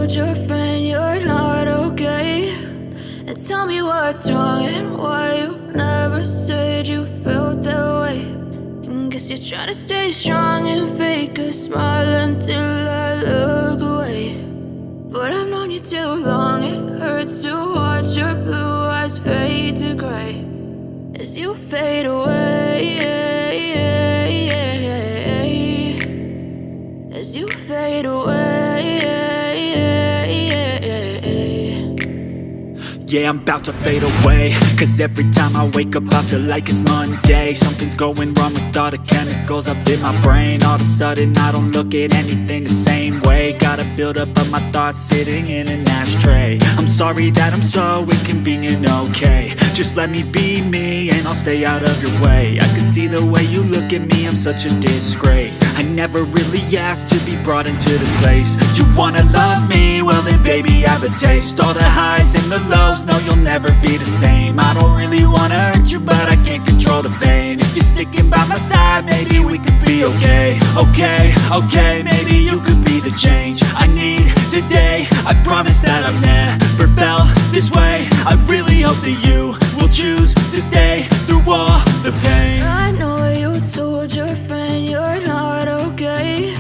told your friend you're not okay? And tell me what's wrong and why you never said you felt that way. And guess you're trying to stay strong and fake a smile until I look away. But I've known you too long, it hurts to watch your blue eyes fade to gray as you fade away, as you fade away. Yeah, I'm about to fade away, cause every time I wake up I feel like it's Monday. Something's going wrong with all the chemicals up in my brain. All of a sudden I don't look at anything the same way. Got a buildup of my thoughts sitting in an ashtray. I'm sorry that I'm so inconvenient, okay? Just let me be me and I'll stay out of your way. I can see the way you look at me, I'm such a disgrace. I never really asked to be brought into this place. You wanna love me? Well then baby have a taste. All the highs and the lows, no you'll never be the same. I don't really wanna hurt you but I can't control the pain. If you're sticking by my side maybe we could be okay. Okay, maybe you could be the change I need today. I promise that I've never felt this way. I really hope that you will choose to stay through all the pain. I know you told your friend you're not okay.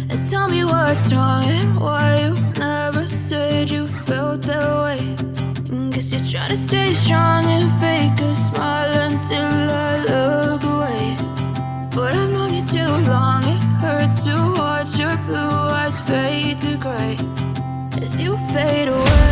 And tell me what's wrong and why you never said you felt that way. And guess you're trying to stay strong and fake a smile until I look away. But I've known you too long, it hurts to watch your blue eyes fade to gray as you fade away.